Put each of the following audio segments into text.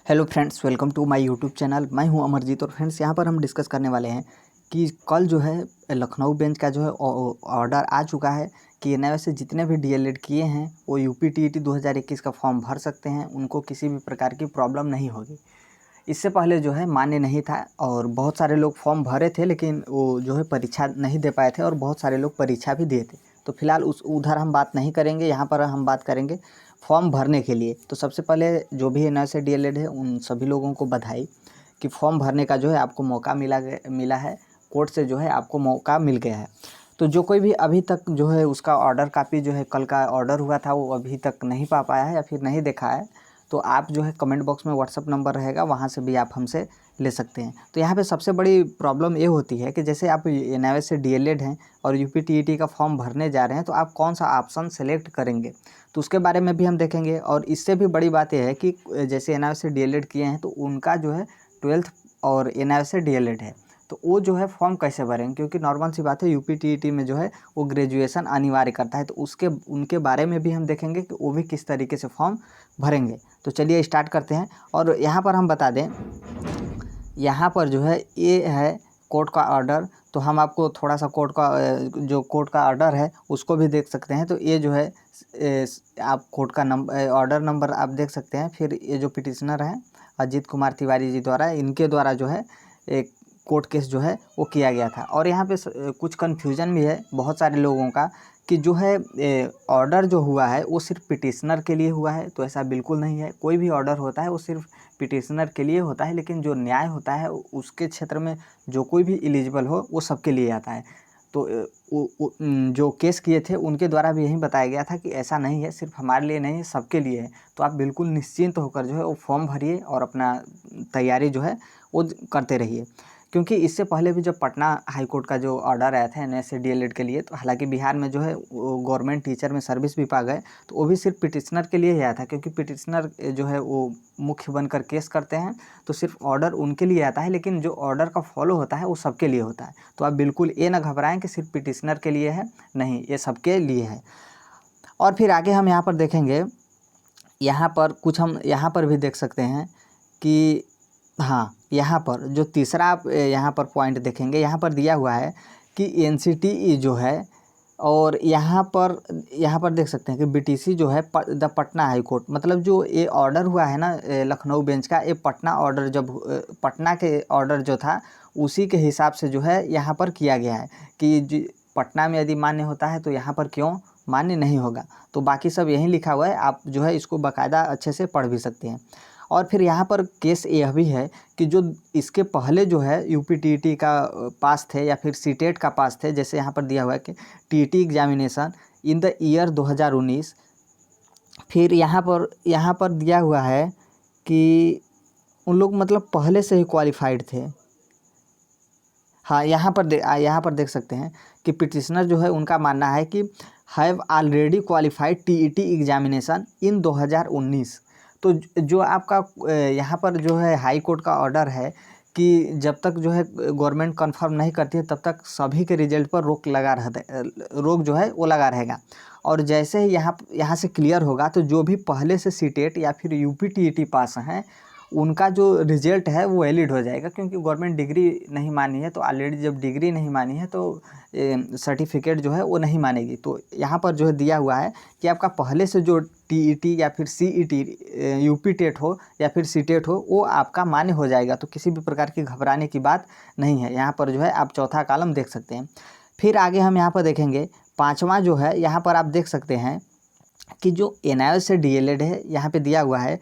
Hello friends, welcome to my YouTube channel. मैं हूं अमरजीत। और फ्रेंड्स, यहां पर हम डिस्कस करने वाले हैं कि कल जो है लखनऊ बेंच का जो है ऑर्डर आ चुका है कि एनआईओ से जितने भी डीएलएड किए हैं वो यूपी टीईटी 2021 का फॉर्म भर सकते हैं। उनको किसी भी प्रकार की प्रॉब्लम नहीं होगी। इससे पहले जो है मान्य नहीं था और बहुत सारे लोग फॉर्म भरे थे, लेकिन वो जो है परीक्षा नहीं दे पाए थे और बहुत सारे लोग परीक्षा भी दिए थे। तो फिलहाल उधर हम बात नहीं करेंगे, यहाँ पर हम बात करेंगे फॉर्म भरने के लिए। तो सबसे पहले जो भी एनआईओ से डीएलएड है उन सभी लोगों को बधाई कि फॉर्म भरने का जो है आपको मौका मिला है। कोर्ट से जो है आपको मौका मिल गया है। तो जो कोई भी अभी तक जो है उसका ऑर्डर कापी जो है कल का ऑर्डर हुआ था वो अभी तक नहीं पा पाया है या फिर नहीं देखा है, तो आप जो है कमेंट बॉक्स में व्हाट्सअप नंबर रहेगा, वहाँ से भी आप हमसे ले सकते हैं। तो यहाँ पे सबसे बड़ी प्रॉब्लम ये होती है कि जैसे आप एनआईओ से डीएलएड हैं और यूपी टीईटी का फॉर्म भरने जा रहे हैं, तो आप कौन सा ऑप्शन सेलेक्ट करेंगे, तो उसके बारे में भी हम देखेंगे। और इससे भी बड़ी बात यह है कि जैसे एनआईओ से डीएलएड किए हैं तो उनका जो है 12th और एनआईओ से डीएलएड है, तो वो जो है फॉर्म कैसे भरेंगे, क्योंकि नॉर्मल सी बात है यूपी टीईटी में जो है वो ग्रेजुएशन अनिवार्य करता है। तो उनके बारे में भी हम देखेंगे कि वो भी किस तरीके से फॉर्म भरेंगे। तो चलिए स्टार्ट करते हैं। और यहाँ पर हम बता दें, यहाँ पर जो है ये है कोर्ट का ऑर्डर। तो हम आपको थोड़ा सा कोर्ट का जो कोर्ट का ऑर्डर है उसको भी देख सकते हैं। तो ये जो है आप कोर्ट का ऑर्डर नंबर आप देख सकते हैं। फिर ये जो पिटिशनर हैं अजीत कुमार तिवारी जी द्वारा, इनके द्वारा जो है एक कोर्ट केस जो है वो किया गया था। और यहाँ पे कुछ कन्फ्यूजन भी है बहुत सारे लोगों का कि जो है ऑर्डर जो हुआ है वो सिर्फ पिटिशनर के लिए हुआ है। तो ऐसा बिल्कुल नहीं है। कोई भी ऑर्डर होता है वो सिर्फ पिटिशनर के लिए होता है, लेकिन जो न्याय होता है उसके क्षेत्र में जो कोई भी एलिजिबल हो वो सबके लिए आता है। तो जो केस किए थे उनके द्वारा भी यही बताया गया था कि ऐसा नहीं है, सिर्फ हमारे लिए नहीं है, सबके लिए है। तो आप बिल्कुल निश्चिंत होकर जो है वो फॉर्म भरिए और अपना तैयारी जो है वो करते रहिए। क्योंकि इससे पहले भी जब पटना हाई कोर्ट का जो ऑर्डर आया था एनआईओ से डीएलएड के लिए, तो हालांकि बिहार में जो है गवर्नमेंट टीचर में सर्विस विभाग है, तो वो भी सिर्फ पिटिशनर के लिए ही आया था। क्योंकि पिटिशनर जो है वो मुख्य बनकर केस करते हैं, तो सिर्फ ऑर्डर उनके लिए आता है, लेकिन जो ऑर्डर का फॉलो होता है वो सबके लिए होता है। तो आप बिल्कुल ये ना घबराएं कि सिर्फ पिटिशनर के लिए है, नहीं, ये सबके लिए है। और फिर आगे हम यहाँ पर देखेंगे, यहाँ पर कुछ हम यहाँ पर भी देख सकते हैं कि हाँ, यहाँ पर जो तीसरा आप यहाँ पर पॉइंट देखेंगे, यहाँ पर दिया हुआ है कि एनसीटीई जो है, और यहाँ पर देख सकते हैं कि बीटीसी जो है द पटना हाई कोर्ट, मतलब जो ये ऑर्डर हुआ है ना लखनऊ बेंच का, ये पटना ऑर्डर जब पटना के ऑर्डर जो था उसी के हिसाब से जो है यहाँ पर किया गया है कि पटना में यदि मान्य होता है तो यहाँ पर क्यों मान्य नहीं होगा। तो बाकी सब यहीं लिखा हुआ है, आप जो है इसको बाकायदा अच्छे से पढ़ भी सकते हैं। और फिर यहाँ पर केस यह भी है कि जो इसके पहले जो है यूपी टीईटी का पास थे या फिर सीटेट का पास थे, जैसे यहाँ पर दिया हुआ है कि TET examination in the year 2019। फिर यहाँ पर दिया हुआ है कि उन लोग मतलब पहले से ही क्वालिफाइड थे। हाँ, यहाँ पर देख सकते हैं कि पिटिशनर जो है उनका मानना है कि have already qualified TET examination in 2019। तो जो आपका यहाँ पर जो है हाई कोर्ट का ऑर्डर है कि जब तक जो है गवर्नमेंट कंफर्म नहीं करती है तब तक सभी के रिजल्ट पर रोक जो है वो लगा रहेगा। और जैसे ही यहाँ से क्लियर होगा तो जो भी पहले से सीटेट या फिर यूपी टीईटी पास हैं उनका जो रिजल्ट है वो वैलिड हो जाएगा। क्योंकि गवर्नमेंट डिग्री नहीं मानी है, तो ऑलरेडी जब डिग्री नहीं मानी है तो सर्टिफिकेट जो है वो नहीं मानेगी। तो यहाँ पर जो है दिया हुआ है कि आपका पहले से जो टीईटी या फिर सीईटी यूपी टेट हो या फिर सीटेट हो वो आपका मान्य हो जाएगा। तो किसी भी प्रकार की घबराने की बात नहीं है। यहाँ पर जो है आप चौथा कॉलम देख सकते हैं। फिर आगे हम यहाँ पर देखेंगे पाँचवा जो है, यहाँ पर आप देख सकते हैं कि जो एनआईओ से डीएलएड है, यहाँ पे दिया हुआ है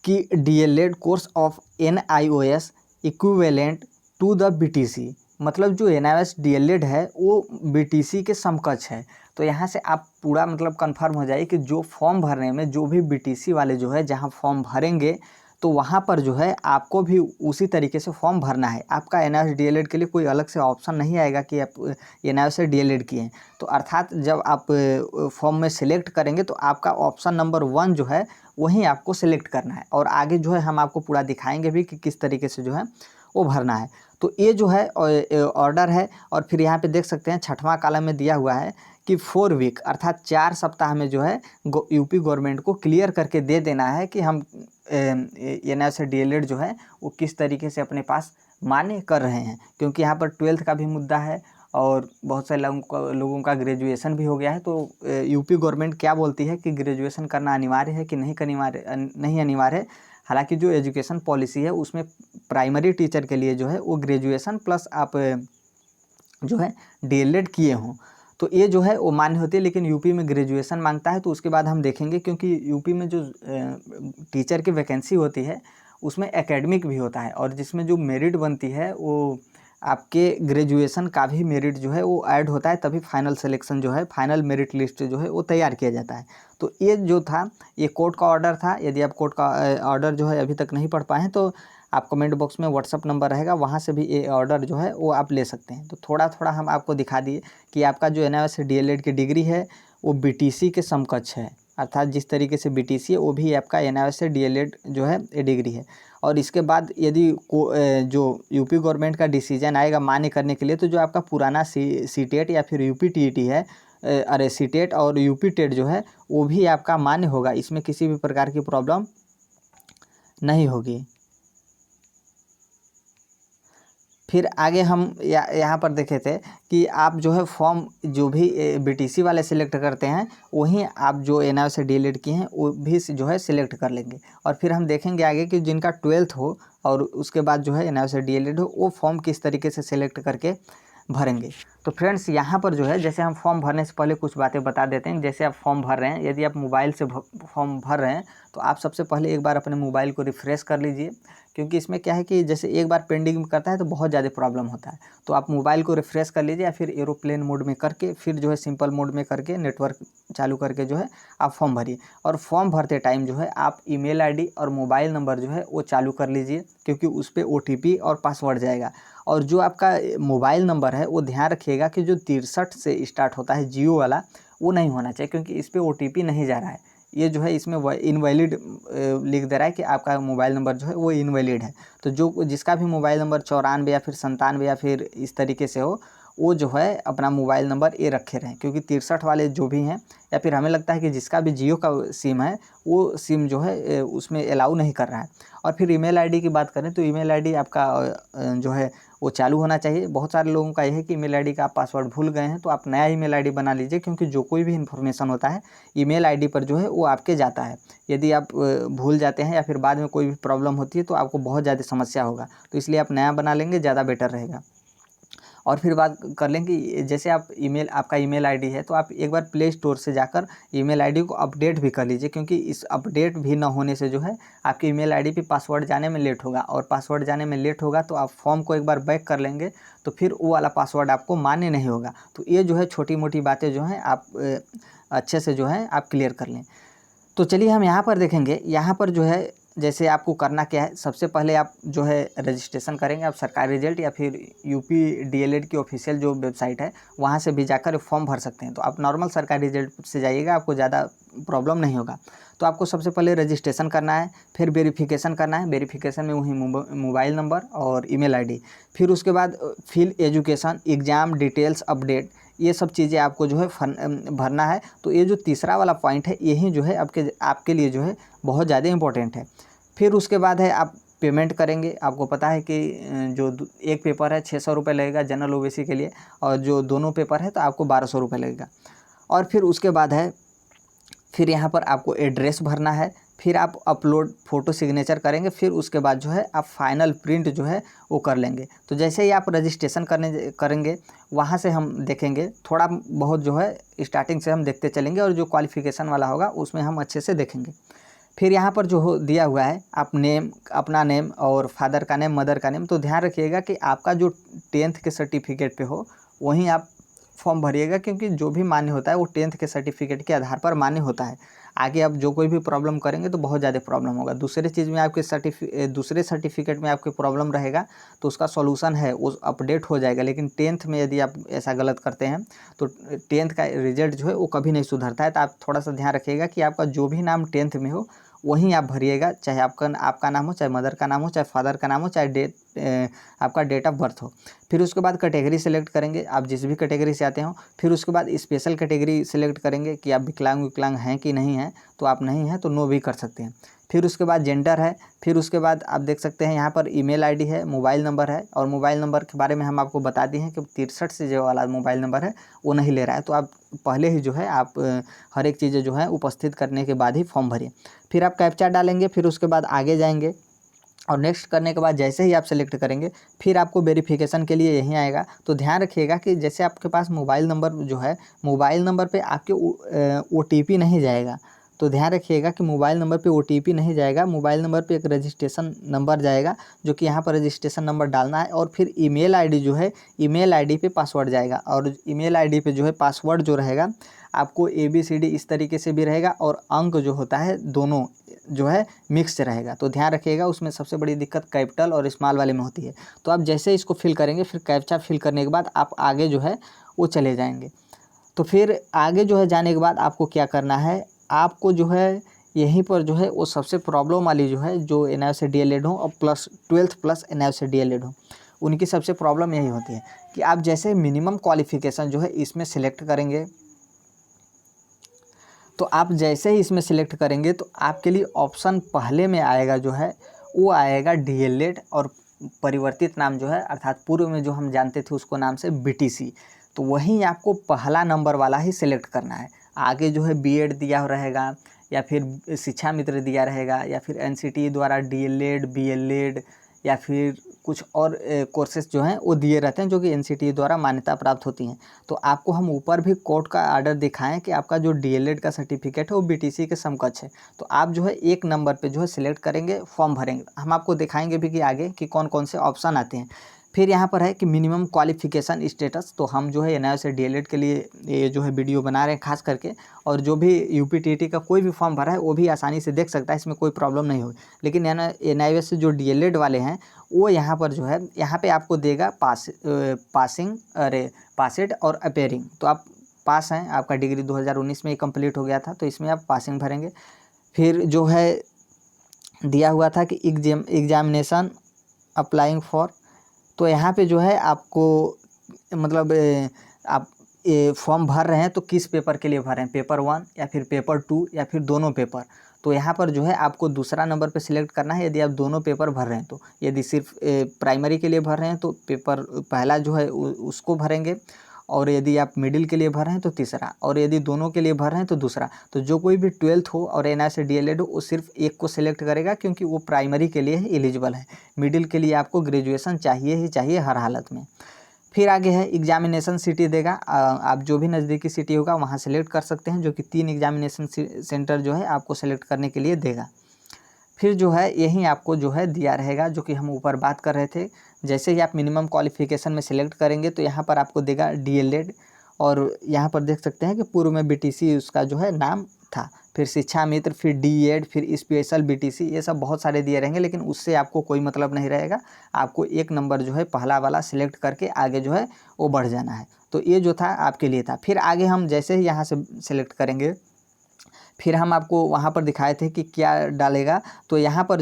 कि DElEd course of NIOS equivalent to the BTC, मतलब जो एनआईओएस डीएलएड है वो बीटीसी के समकक्ष है। तो यहाँ से आप पूरा मतलब कंफर्म हो जाए कि जो फॉर्म भरने में जो भी बीटीसी वाले जो है जहाँ फॉर्म भरेंगे तो वहाँ पर जो है आपको भी उसी तरीके से फॉर्म भरना है। आपका एनआईओएस डीएलएड के लिए कोई अलग से ऑप्शन नहीं आएगा कि आप एनआईओएस से डीएलएड किए हैं। तो अर्थात जब आप फॉर्म में सिलेक्ट करेंगे तो आपका ऑप्शन नंबर 1 जो है वहीं आपको सिलेक्ट करना है। और आगे जो है हम आपको पूरा दिखाएंगे भी कि किस तरीके से जो है वो भरना है। तो ये जो है ऑर्डर है। और फिर यहाँ पे देख सकते हैं छठवां कॉलम में दिया हुआ है कि 4 वीक अर्थात 4 सप्ताह में जो है यूपी गवर्नमेंट को क्लियर करके दे देना है कि हम NIOS DLED जो है वो किस तरीके से अपने पास मान्य कर रहे हैं, क्योंकि यहाँ पर 12th का भी मुद्दा है और बहुत सारे लोगों का ग्रेजुएशन भी हो गया है। तो यूपी गवर्नमेंट क्या बोलती है कि ग्रेजुएशन करना अनिवार्य है कि नहीं अनिवार्य है। हालांकि जो एजुकेशन पॉलिसी है उसमें प्राइमरी टीचर के लिए जो है वो ग्रेजुएशन प्लस आप जो है DLED किए हों तो ये जो है वो मान्य होती है, लेकिन यूपी में ग्रेजुएशन मांगता है। तो उसके बाद हम देखेंगे, क्योंकि यूपी में जो टीचर की वैकेंसी होती है उसमें एकेडमिक भी होता है और जिसमें जो मेरिट बनती है वो आपके ग्रेजुएशन का भी मेरिट जो है वो ऐड होता है, तभी फाइनल सिलेक्शन जो है फाइनल मेरिट लिस्ट जो है वो तैयार किया जाता है। तो ये जो था ये कोर्ट का ऑर्डर था। यदि आप कोर्ट का ऑर्डर जो है अभी तक नहीं पढ़ पाए हैं तो आप कमेंट बॉक्स में व्हाट्सअप नंबर रहेगा, वहाँ से भी ये ऑर्डर जो है वो आप ले सकते हैं। तो थोड़ा थोड़ा हम आपको दिखा दिए कि आपका जो NIOS DLED की डिग्री है वो BTC के समकक्ष है, अर्थात जिस तरीके से BTC है वो भी आपका NIOS DLED जो है ये डिग्री है। और इसके बाद यदि जो यूपी गवर्नमेंट का डिसीजन आएगा मान्य करने के लिए, तो जो आपका पुराना CTET या फिर UPTET है, अरे CTET और UPTET जो है वो भी आपका मान्य होगा, इसमें किसी भी प्रकार की प्रॉब्लम नहीं होगी। फिर आगे हम यहाँ पर देखे थे कि आप जो है फॉर्म जो भी BTC वाले सिलेक्ट करते हैं वहीं आप जो NIOS DLED किए हैं वो भी जो है सिलेक्ट कर लेंगे। और फिर हम देखेंगे आगे कि जिनका 12th हो और उसके बाद जो है NIOS DLED हो वो फॉर्म किस तरीके से सिलेक्ट करके भरेंगे। तो फ्रेंड्स यहाँ पर जो है जैसे हम फॉर्म भरने से पहले कुछ बातें बता देते हैं। जैसे आप फॉर्म भर रहे हैं, यदि आप मोबाइल से फॉर्म भर रहे हैं तो आप सबसे पहले एक बार अपने मोबाइल को रिफ़्रेश कर लीजिए, क्योंकि इसमें क्या है कि जैसे एक बार पेंडिंग करता है तो बहुत ज़्यादा प्रॉब्लम होता है। तो आप मोबाइल को रिफ़्रेश कर लीजिए या फिर एरोप्लेन मोड में करके फिर जो है सिंपल मोड में करके नेटवर्क चालू करके जो है आप फॉर्म भरिए। और फॉर्म भरते टाइम जो है आप ईमेल आईडी और मोबाइल नंबर जो है वो चालू कर लीजिए, क्योंकि उस पर OTP और पासवर्ड जाएगा। और जो आपका मोबाइल नंबर है वो ध्यान रखिएगा कि जो 63 से स्टार्ट होता है जियो वाला वो नहीं होना चाहिए, क्योंकि इस पर OTP नहीं जा रहा है। ये जो है इसमें इनवैलिड लिख दे रहा है कि आपका मोबाइल नंबर जो है वो इनवैलिड है। तो जो जिसका भी मोबाइल नंबर 94 या फिर 97 या फिर इस तरीके से हो वो जो है अपना मोबाइल नंबर ये रखे रहें, क्योंकि 63 वाले जो भी हैं या फिर हमें लगता है कि जिसका भी जियो का सिम है वो सिम जो है उसमें अलाउ नहीं कर रहा है। और फिर ईमेल आईडी की बात करें तो ईमेल आईडी आपका जो है वो चालू होना चाहिए। बहुत सारे लोगों का यह है कि ईमेल आईडी का आप पासवर्ड भूल गए हैं, तो आप नया ईमेल आईडी बना लीजिए, क्योंकि जो कोई भी इन्फॉर्मेशन होता है ईमेल आईडी पर जो है वो आपके जाता है। यदि आप भूल जाते हैं या फिर बाद में कोई भी प्रॉब्लम होती है तो आपको बहुत ज़्यादा समस्या होगा, तो इसलिए आप नया बना लेंगे ज़्यादा बेटर रहेगा। और फिर बात कर लें कि जैसे आप आपका ईमेल आईडी है तो आप एक बार प्ले स्टोर से जाकर ईमेल आईडी को अपडेट भी कर लीजिए, क्योंकि इस अपडेट भी ना होने से जो है आपकी ईमेल आईडी पे पासवर्ड जाने में लेट होगा, और पासवर्ड जाने में लेट होगा तो आप फॉर्म को एक बार बैक कर लेंगे तो फिर वो वाला पासवर्ड आपको मान्य नहीं होगा। तो ये जो है छोटी मोटी बातें जो हैं आप अच्छे से जो है आप क्लियर कर लें। तो चलिए हम यहाँ पर देखेंगे, यहाँ पर जो है जैसे आपको करना क्या है, सबसे पहले आप जो है रजिस्ट्रेशन करेंगे। आप सरकारी रिजल्ट या फिर यूपी DLED की ऑफिशियल जो वेबसाइट है वहाँ से भी जाकर फॉर्म भर सकते हैं। तो आप नॉर्मल सरकारी रिजल्ट से जाइएगा, आपको ज़्यादा प्रॉब्लम नहीं होगा। तो आपको सबसे पहले रजिस्ट्रेशन करना है, फिर वेरिफिकेशन करना है। वेरिफिकेशन में वही मोबाइल नंबर और ईमेल आईडी, फिर उसके बाद fill education exam details update, ये सब चीज़ें आपको जो है भरना है। तो ये जो तीसरा वाला पॉइंट है यही जो है आपके लिए जो है बहुत ज़्यादा इम्पोर्टेंट है। फिर उसके बाद है आप पेमेंट करेंगे। आपको पता है कि जो एक पेपर है 600 रुपये लगेगा जनरल OBC के लिए, और जो दोनों पेपर है तो आपको 1200 रुपये लगेगा। और फिर उसके बाद है फिर यहाँ पर आपको एड्रेस भरना है, फिर आप अपलोड फ़ोटो सिग्नेचर करेंगे, फिर उसके बाद जो है आप फाइनल प्रिंट जो है वो कर लेंगे। तो जैसे ही आप रजिस्ट्रेशन करेंगे वहाँ से हम देखेंगे थोड़ा बहुत जो है स्टार्टिंग से हम देखते चलेंगे, और जो क्वालिफ़िकेशन वाला होगा उसमें हम अच्छे से देखेंगे। फिर यहाँ पर जो दिया हुआ है आप नेम, अपना नेम और फादर का नेम, मदर का नेम, तो ध्यान रखिएगा कि आपका जो 10th के सर्टिफिकेट पे हो वहीं आप फॉर्म भरिएगा, क्योंकि जो भी मान्य होता है वो 10th के सर्टिफिकेट के आधार पर मान्य होता है। आगे आप जो कोई भी प्रॉब्लम करेंगे तो बहुत ज़्यादा प्रॉब्लम होगा। दूसरे चीज़ में आपके दूसरे सर्टिफिकेट में आपके प्रॉब्लम रहेगा तो उसका सॉल्यूशन है वो अपडेट हो जाएगा, लेकिन 10th में यदि आप ऐसा गलत करते हैं तो 10th का रिजल्ट जो है वो कभी नहीं सुधरता है। तो आप थोड़ा सा ध्यान रखिएगा कि आपका जो भी नाम 10th में हो वहीं आप भरिएगा, चाहे आपका नाम हो, चाहे मदर का नाम हो, चाहे फादर का नाम हो, चाहे आपका डेट ऑफ बर्थ हो। फिर उसके बाद कैटेगरी सेलेक्ट करेंगे, आप जिस भी कैटेगरी से आते हो। फिर उसके बाद स्पेशल कैटेगरी सेलेक्ट करेंगे कि आप विकलांग हैं कि नहीं हैं, तो आप नहीं हैं तो नो भी कर सकते हैं। फिर उसके बाद जेंडर है। फिर उसके बाद आप देख सकते हैं यहाँ पर ईमेल आईडी है, मोबाइल नंबर है। और मोबाइल नंबर के बारे में हम आपको बता दिए हैं कि 63 से जो वाला मोबाइल नंबर है वो नहीं ले रहा है, तो आप पहले ही जो है आप हर एक चीज़ें जो है उपस्थित करने के बाद ही फॉर्म भरिए। फिर आप कैप्चा डालेंगे, फिर उसके बाद आगे जाएंगे और नेक्स्ट करने के बाद जैसे ही आप सेलेक्ट करेंगे फिर आपको वेरिफिकेशन के लिए यहीं आएगा। तो ध्यान रखिएगा कि जैसे आपके पास मोबाइल नंबर जो है, मोबाइल नंबर पे आपके OTP नहीं जाएगा। तो ध्यान रखिएगा कि मोबाइल नंबर पे OTP नहीं जाएगा, मोबाइल नंबर पे एक रजिस्ट्रेशन नंबर जाएगा, जो कि यहाँ पर रजिस्ट्रेशन नंबर डालना है। और फिर ईमेल आईडी जो है, ईमेल आईडी पे पासवर्ड जाएगा। और ईमेल आईडी पे जो है पासवर्ड जो रहेगा आपको ABCD इस तरीके से भी रहेगा, और अंक जो होता है दोनों जो है मिक्स रहेगा। तो ध्यान रखिएगा, उसमें सबसे बड़ी दिक्कत कैपिटल और स्मॉल वाले में होती है। तो आप जैसे इसको फिल करेंगे, फिर कैप्चा फिल करने के बाद आप आगे जो है वो चले जाएंगे। तो फिर आगे जो है जाने के बाद आपको क्या करना है, आपको जो है यहीं पर जो है वो सबसे प्रॉब्लम वाली जो है, जो NIO से DLED हो और प्लस 12th प्लस NIO से DLED हो, उनकी सबसे प्रॉब्लम यही होती है कि आप जैसे मिनिमम क्वालिफिकेशन जो है इसमें सिलेक्ट करेंगे, तो आप जैसे ही इसमें सिलेक्ट करेंगे तो आपके लिए ऑप्शन पहले में आएगा जो है वो आएगा DLED और परिवर्तित नाम जो है, अर्थात पूर्व में जो हम जानते थे उसको नाम से BTC। तो वहीं आपको पहला नंबर वाला ही सिलेक्ट करना है। आगे जो है B.Ed दिया रहेगा, या फिर शिक्षा मित्र दिया रहेगा, या फिर NCT द्वारा DLED BLED, या फिर कुछ और कोर्सेज जो हैं वो दिए रहते हैं जो कि NCT द्वारा मान्यता प्राप्त होती हैं। तो आपको हम ऊपर भी कोर्ट का आर्डर दिखाएं कि आपका जो DLED का सर्टिफिकेट है वो BTC के समकक्ष है। तो आप जो है एक नंबर पे जो है सिलेक्ट करेंगे, फॉर्म भरेंगे। हम आपको दिखाएंगे भी कि आगे कि कौन कौन से ऑप्शन आते हैं। फिर यहाँ पर है कि मिनिमम क्वालिफिकेशन स्टेटस, तो हम जो है NIO से DLED के लिए ये जो है वीडियो बना रहे हैं खास करके, और जो भी UPTT का कोई भी फॉर्म भरा है वो भी आसानी से देख सकता है, इसमें कोई प्रॉब्लम नहीं होगी। लेकिन NIO से जो DLED वाले हैं वो यहाँ पर जो है, यहाँ पे आपको देगा पासेड और अपेयरिंग। तो आप पास हैं, आपका डिग्री 2019 में ही कंप्लीट हो गया था, तो इसमें आप पासिंग भरेंगे। फिर जो है दिया हुआ था कि एग्जामिनेशन अप्लाइंग फॉर, तो यहाँ पे जो है आपको मतलब आप फॉर्म भर रहे हैं तो किस पेपर के लिए भर रहे हैं, पेपर 1 या फिर पेपर 2 या फिर दोनों पेपर। तो यहाँ पर जो है आपको दूसरा नंबर पे सिलेक्ट करना है यदि आप दोनों पेपर भर रहे हैं। तो यदि सिर्फ प्राइमरी के लिए भर रहे हैं तो पेपर पहला जो है उसको भरेंगे, और यदि आप मिडिल के लिए भर रहे हैं तो तीसरा, और यदि दोनों के लिए भर रहे हैं तो दूसरा। तो जो कोई भी 12th हो और NIO से DLED हो वो सिर्फ एक को सिलेक्ट करेगा, क्योंकि वो प्राइमरी के लिए ही एलिजिबल है। मिडिल के लिए आपको ग्रेजुएशन चाहिए ही चाहिए हर हालत में। फिर आगे है एग्जामिनेशन सिटी देगा, आप जो भी नज़दीकी सिटी होगा वहाँ सेलेक्ट कर सकते हैं, जो कि 3 एग्जामिनेशन सेंटर जो है आपको सेलेक्ट करने के लिए देगा। फिर जो है यहीं आपको जो है दिया रहेगा, जो कि हम ऊपर बात कर रहे थे। जैसे ही आप मिनिमम क्वालिफिकेशन में सिलेक्ट करेंगे तो यहाँ पर आपको देगा DLED, और यहाँ पर देख सकते हैं कि पूर्व में BTC उसका जो है नाम था। फिर शिक्षा मित्र, फिर D.ED, फिर स्पेशल BTC, ये सब बहुत सारे दिए रहेंगे, लेकिन उससे आपको कोई मतलब नहीं रहेगा। आपको एक नंबर जो है पहला वाला सिलेक्ट करके आगे जो है वो बढ़ जाना है। तो ये जो था आपके लिए था। फिर आगे हम जैसे ही यहाँ से सिलेक्ट करेंगे, फिर हम आपको वहाँ पर दिखाए थे कि क्या डालेगा। तो यहाँ पर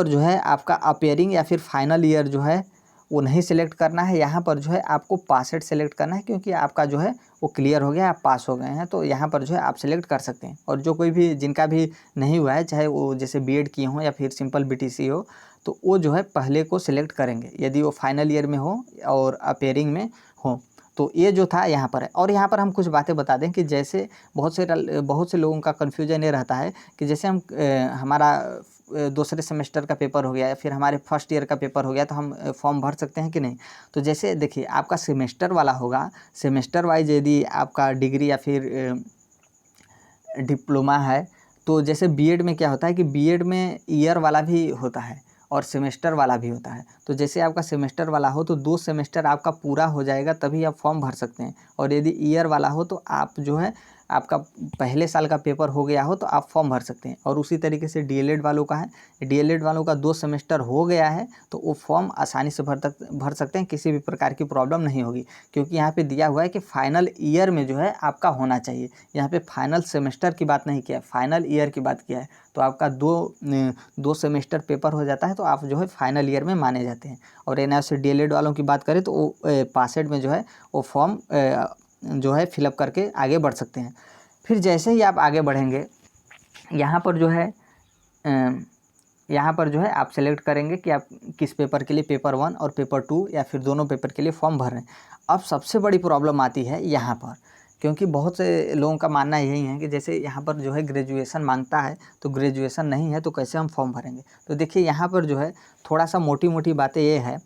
जो है आपका अपेयरिंग या फिर फाइनल ईयर जो है वो नहीं सिलेक्ट करना है। यहाँ पर जो है आपको पासेड सेलेक्ट करना है, क्योंकि आपका जो है वो क्लियर हो गया, आप पास हो गए हैं। तो यहाँ पर जो है आप सिलेक्ट कर सकते हैं। और जो कोई भी जिनका भी नहीं हुआ है, चाहे वो जैसे B.Ed किए हों या फिर सिंपल BTC हो, तो वो जो है पहले को सिलेक्ट करेंगे यदि वो फाइनल ईयर में हो और अपेयरिंग में हो। तो ये जो था यहाँ पर है। और यहाँ पर हम कुछ बातें बता दें कि जैसे बहुत से लोगों का कन्फ्यूजन ये रहता है कि जैसे हम हमारा दूसरे सेमेस्टर का पेपर हो गया या फिर हमारे फर्स्ट ईयर का पेपर हो गया, तो हम फॉर्म भर सकते हैं कि नहीं। तो जैसे देखिए, आपका सेमेस्टर वाला होगा, सेमेस्टर वाइज यदि आपका डिग्री या फिर डिप्लोमा है, तो जैसे B.Ed में क्या होता है कि B.Ed में ईयर वाला भी होता है और सेमेस्टर वाला भी होता है। तो जैसे आपका सेमेस्टर वाला हो तो 2 सेमेस्टर आपका पूरा हो जाएगा, तभी आप फॉर्म भर सकते हैं। और यदि ईयर वाला हो तो आप जो है आपका पहले साल का पेपर हो गया हो तो आप फॉर्म भर सकते हैं। और उसी तरीके से डीएलएड वालों का है, डीएलएड वालों का 2 सेमेस्टर हो गया है तो वो फॉर्म आसानी से भर सकते हैं, किसी भी प्रकार की प्रॉब्लम नहीं होगी। क्योंकि यहाँ पे दिया हुआ है कि फाइनल ईयर में जो है आपका होना चाहिए, यहाँ पे फाइनल सेमेस्टर की बात नहीं किया है, फाइनल ईयर की बात किया है। तो आपका दो सेमेस्टर पेपर हो जाता है तो आप जो है फाइनल ईयर में माने जाते हैं। और एनआईओसी डीएलएड वालों की बात करें तो वो पासेड में जो है वो फॉर्म जो है फिलअप करके आगे बढ़ सकते हैं। फिर जैसे ही आप आगे बढ़ेंगे यहाँ पर जो है आप सेलेक्ट करेंगे कि आप किस पेपर के लिए, पेपर 1 और पेपर 2 या फिर दोनों पेपर के लिए फॉर्म भर रहे हैं। अब सबसे बड़ी प्रॉब्लम आती है यहाँ पर, क्योंकि बहुत से लोगों का मानना यही है कि जैसे यहाँ पर जो है ग्रेजुएशन मांगता है तो ग्रेजुएशन नहीं है तो कैसे हम फॉर्म भरेंगे। तो देखिए यहाँ पर जो है थोड़ा सा मोटी मोटी बातें ये है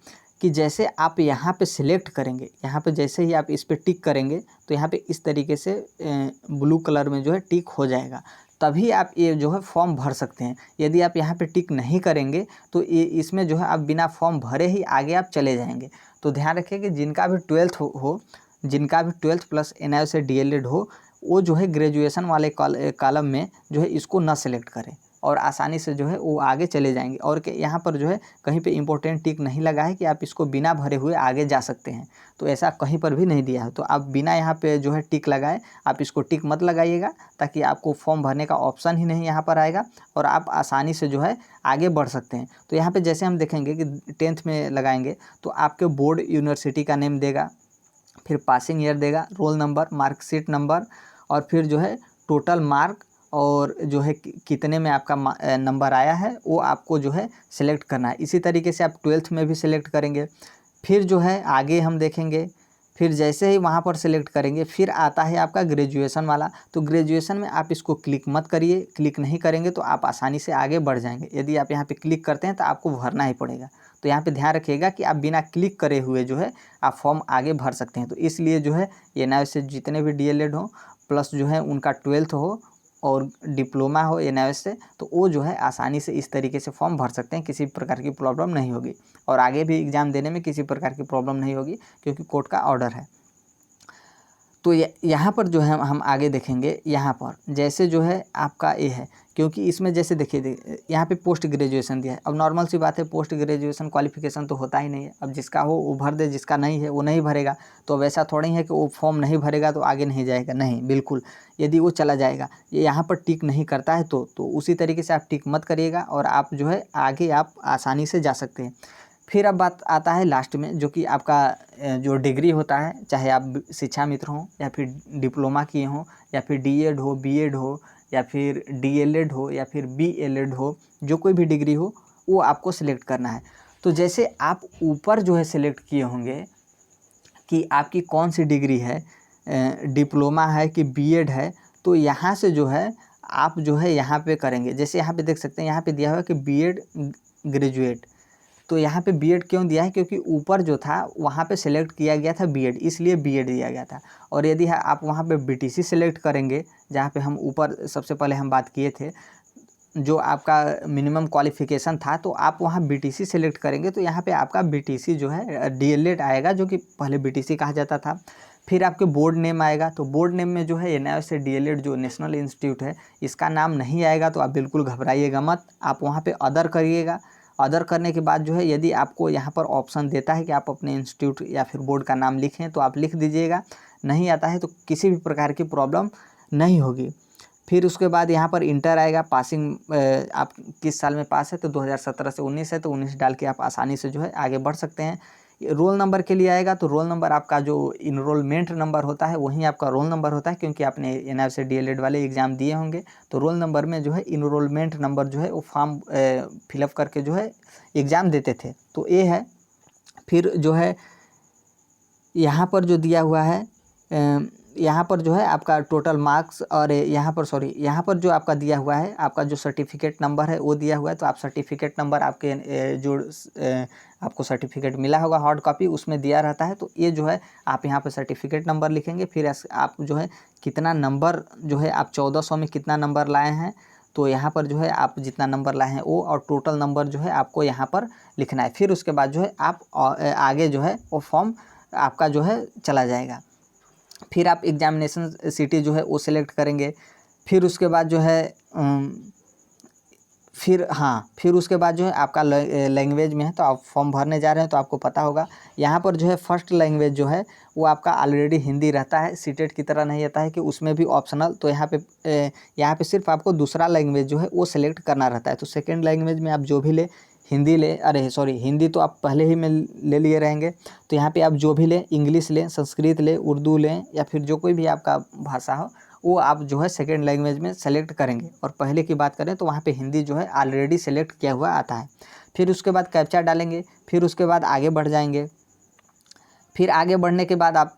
कि जैसे आप यहाँ पे सिलेक्ट करेंगे, यहाँ पे जैसे ही आप इस पे टिक करेंगे तो यहाँ पे इस तरीके से ब्लू कलर में जो है टिक हो जाएगा, तभी आप ये जो है फॉर्म भर सकते हैं। यदि आप यहाँ पे टिक नहीं करेंगे तो ये इसमें जो है आप बिना फॉर्म भरे ही आगे आप चले जाएंगे। तो ध्यान रखिए कि जिनका भी 12th प्लस एनआईओसी डीएलएड हो वो जो है ग्रेजुएशन वाले कॉलम में जो है इसको ना सेलेक्ट करें और आसानी से जो है वो आगे चले जाएंगे। और यहाँ पर जो है कहीं पे इम्पोर्टेंट टिक नहीं लगा है कि आप इसको बिना भरे हुए आगे जा सकते हैं, तो ऐसा कहीं पर भी नहीं दिया है। तो आप बिना यहाँ पे जो है टिक लगाए आप इसको टिक मत लगाइएगा, ताकि आपको फॉर्म भरने का ऑप्शन ही नहीं यहाँ पर आएगा और आप आसानी से जो है आगे बढ़ सकते हैं। तो यहाँ पर जैसे हम देखेंगे कि 10th में लगाएंगे तो आपके बोर्ड यूनिवर्सिटी का नेम देगा, फिर पासिंग ईयर देगा, रोल नंबर, मार्कशीट नंबर, और फिर जो है टोटल मार्क और जो है कितने में आपका नंबर आया है वो आपको जो है सिलेक्ट करना है। इसी तरीके से आप 12th में भी सिलेक्ट करेंगे। फिर जो है आगे हम देखेंगे, फिर जैसे ही वहाँ पर सिलेक्ट करेंगे फिर आता है आपका ग्रेजुएशन वाला। तो ग्रेजुएशन में आप इसको क्लिक मत करिए, क्लिक नहीं करेंगे तो आप आसानी से आगे बढ़ जाएंगे। यदि आप यहाँ पे क्लिक करते हैं तो आपको भरना ही पड़ेगा। तो यहाँ पे ध्यान रखिएगा कि आप बिना क्लिक करे हुए जो है आप फॉर्म आगे भर सकते हैं। तो इसलिए जो है एनआईओसी से जितने भी डीएलएड हो प्लस जो है उनका 12th हो और डिप्लोमा हो एनआईओसी से, तो वो जो है आसानी से इस तरीके से फॉर्म भर सकते हैं, किसी प्रकार की प्रॉब्लम नहीं होगी और आगे भी एग्ज़ाम देने में किसी प्रकार की प्रॉब्लम नहीं होगी, क्योंकि कोर्ट का ऑर्डर है। तो यहाँ पर जो है हम आगे देखेंगे, यहाँ पर जैसे जो है आपका ये है, क्योंकि इसमें जैसे देखिए यहाँ पे पोस्ट ग्रेजुएशन दिया है। अब नॉर्मल सी बात है, पोस्ट ग्रेजुएशन क्वालिफिकेशन तो होता ही नहीं है। अब जिसका हो वो भर दे, जिसका नहीं है वो नहीं भरेगा। तो वैसा थोड़ा ही है कि वो फॉर्म नहीं भरेगा तो आगे नहीं जाएगा, नहीं, बिल्कुल यदि वो चला जाएगा। ये यहाँ पर टिक नहीं करता है तो उसी तरीके से आप टिक मत करिएगा और आप जो है आगे आप आसानी से जा सकते हैं। फिर अब बात आता है लास्ट में, जो कि आपका जो डिग्री होता है, चाहे आप शिक्षा मित्र हों या फिर डिप्लोमा किए हों या फिर डीएड हो, बीएड हो या फिर डीएलएड हो या फिर बीएलएड हो, जो कोई भी डिग्री हो वो आपको सिलेक्ट करना है। तो जैसे आप ऊपर जो है सिलेक्ट किए होंगे कि आपकी कौन सी डिग्री है, डिप्लोमा है कि बीएड है, तो यहाँ से जो है आप जो है यहाँ पे करेंगे। जैसे यहाँ पे देख सकते हैं, यहाँ पे दिया हुआ है कि बीएड ग्रेजुएट। तो यहाँ पे बीएड क्यों दिया है, क्योंकि ऊपर जो था वहाँ पे सिलेक्ट किया गया था बीएड, इसलिए बीएड दिया गया था। और यदि आप वहाँ पे बीटीसी सिलेक्ट करेंगे, जहाँ पे हम ऊपर सबसे पहले हम बात किए थे, जो आपका मिनिमम क्वालिफ़िकेशन था, तो आप वहाँ बीटीसी सिलेक्ट करेंगे तो यहाँ पे आपका बीटीसी जो है डीएलएड आएगा, जो कि पहले बीटीसी कहा जाता था। फिर आपके बोर्ड नेम आएगा, तो बोर्ड नेम में जो है एनआईओसी डीएलएड जो नेशनल इंस्टीट्यूट है इसका नाम नहीं आएगा, तो आप बिल्कुल घबराइएगा मत। आप वहाँ पे अदर करिएगा। अदर करने के बाद जो है यदि आपको यहाँ पर ऑप्शन देता है कि आप अपने इंस्टीट्यूट या फिर बोर्ड का नाम लिखें तो आप लिख दीजिएगा। नहीं आता है तो किसी भी प्रकार की प्रॉब्लम नहीं होगी। फिर उसके बाद यहाँ पर इंटर आएगा, पासिंग आप किस साल में पास है, तो 2017 से 19 है, तो 19 डाल के आप आसानी से जो है आगे बढ़ सकते हैं। रोल नंबर के लिए आएगा, तो रोल नंबर आपका जो इनरोलमेंट नंबर होता है वहीं आपका रोल नंबर होता है, क्योंकि आपने एनआईओसी डीएलएड वाले एग्ज़ाम दिए होंगे। तो रोल नंबर में जो है इनरोलमेंट नंबर जो है वो फॉर्म फिलअप करके जो है एग्ज़ाम देते थे, तो ये है। फिर जो है यहाँ पर जो दिया हुआ है, यहाँ पर जो है आपका टोटल मार्क्स, और यहाँ पर जो आपका दिया हुआ है, आपका जो सर्टिफिकेट नंबर है वो दिया हुआ है। तो आप सर्टिफिकेट नंबर आपके जो आपको सर्टिफिकेट मिला होगा हार्ड कॉपी, उसमें दिया रहता है। तो ये जो है आप यहाँ पे सर्टिफिकेट नंबर लिखेंगे। फिर आप जो है कितना नंबर जो है आप 1400 में कितना नंबर लाए हैं, तो यहाँ पर जो है आप जितना नंबर लाए हैं वो, और टोटल नंबर जो है आपको यहाँ पर लिखना है। फिर उसके बाद जो है आप आगे जो है वो फॉर्म आपका जो है चला जाएगा। फिर आप एग्जामिनेशन सिटी जो है वो सिलेक्ट करेंगे। फिर उसके बाद जो है फिर उसके बाद जो है आपका लैंग्वेज में है, तो आप फॉर्म भरने जा रहे हैं तो आपको पता होगा यहाँ पर जो है फर्स्ट लैंग्वेज जो है वो आपका ऑलरेडी हिंदी रहता है, सीटेट की तरह नहीं रहता है कि उसमें भी ऑप्शनल। तो यहाँ पे सिर्फ आपको दूसरा लैंग्वेज जो है वो सिलेक्ट करना रहता है। तो सेकेंड लैंग्वेज में आप जो भी ले, हिंदी ले, अरे सॉरी हिंदी तो आप पहले ही में ले लिए रहेंगे, तो यहाँ पे आप जो भी लें, इंग्लिश लें, संस्कृत लें, उर्दू लें, या फिर जो कोई भी आपका भाषा हो वो आप जो है सेकेंड लैंग्वेज में सेलेक्ट करेंगे। और पहले की बात करें तो वहाँ पे हिंदी जो है ऑलरेडी सेलेक्ट किया हुआ आता है। फिर उसके बाद कैप्चा डालेंगे, फिर उसके बाद आगे बढ़ जाएंगे। फिर आगे बढ़ने के बाद आप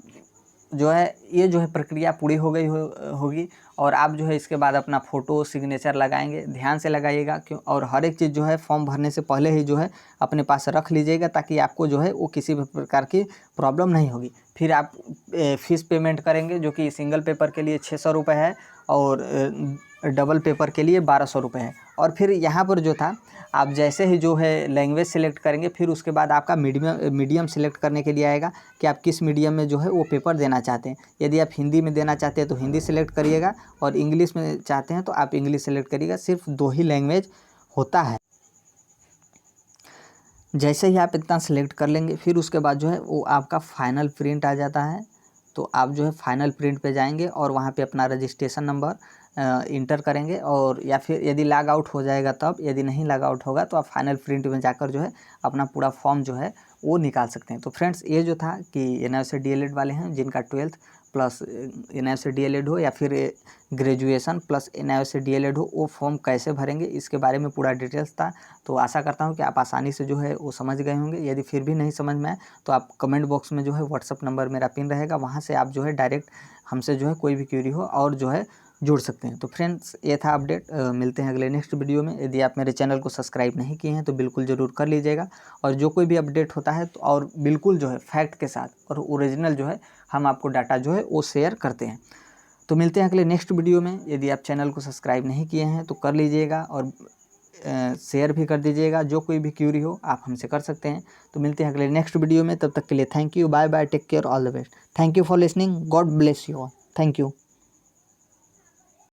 जो है ये जो है प्रक्रिया पूरी हो गई होगी, और आप जो है इसके बाद अपना फ़ोटो सिग्नेचर लगाएंगे। ध्यान से लगाइएगा क्यों, और हर एक चीज़ जो है फॉर्म भरने से पहले ही जो है अपने पास रख लीजिएगा, ताकि आपको जो है वो किसी भी प्रकार की प्रॉब्लम नहीं होगी। फिर आप फ़ीस पेमेंट करेंगे, जो कि सिंगल पेपर के लिए 600 रुपये है और डबल पेपर के लिए 1200 रुपये है। और फिर यहाँ पर जो था, आप जैसे ही जो है लैंग्वेज सेलेक्ट करेंगे, फिर उसके बाद आपका मीडियम सेलेक्ट करने के लिए आएगा कि आप किस मीडियम में जो है वो पेपर देना चाहते हैं। यदि आप हिंदी में देना चाहते हैं तो हिंदी सेलेक्ट करिएगा, और इंग्लिश में चाहते हैं तो आप इंग्लिश सेलेक्ट करिएगा। सिर्फ 2 ही लैंग्वेज होता है। जैसे ही आप इतना सेलेक्ट कर लेंगे, फिर उसके बाद जो है वो आपका फाइनल प्रिंट आ जाता है। तो आप जो है फाइनल प्रिंट पे जाएंगे और वहाँ पे अपना रजिस्ट्रेशन नंबर इंटर करेंगे, और या फिर यदि लॉग आउट हो जाएगा तब, यदि नहीं लॉग आउट होगा तो आप फाइनल प्रिंट में जाकर जो है अपना पूरा फॉर्म जो है वो निकाल सकते हैं। तो फ्रेंड्स, ये जो था कि NIOSET DLED वाले हैं जिनका 12th प्लस NIOSEट DLED हो या फिर ग्रेजुएशन प्लस NIOSEट DLED हो, वो फॉर्म कैसे भरेंगे इसके बारे में पूरा डिटेल्स था। तो आशा करता हूँ कि आप आसानी से जो है वो समझ गए होंगे। यदि फिर भी नहीं समझ में आए तो आप कमेंट बॉक्स में जो है व्हाट्सअप नंबर मेरा पिन रहेगा, वहाँ से आप जो है डायरेक्ट हमसे जो है कोई भी क्वेरी हो और जो है जुड़ सकते हैं। तो फ्रेंड्स, ये था अपडेट। मिलते हैं अगले नेक्स्ट वीडियो में। यदि आप मेरे चैनल को सब्सक्राइब नहीं किए हैं तो बिल्कुल ज़रूर कर लीजिएगा, और जो कोई भी अपडेट होता है तो और बिल्कुल जो है फैक्ट के साथ और ओरिजिनल जो है हम आपको डाटा जो है वो शेयर करते हैं। तो मिलते हैं अगले नेक्स्ट वीडियो में। यदि आप चैनल को सब्सक्राइब नहीं किए हैं तो कर लीजिएगा, और शेयर भी कर दीजिएगा। जो कोई भी क्यूरी हो आप हमसे कर सकते हैं। तो मिलते हैं अगले नेक्स्ट वीडियो में, तब तक के लिए thank you, bye bye, take care, all the best. Thank you for listening, God bless you all, thank you.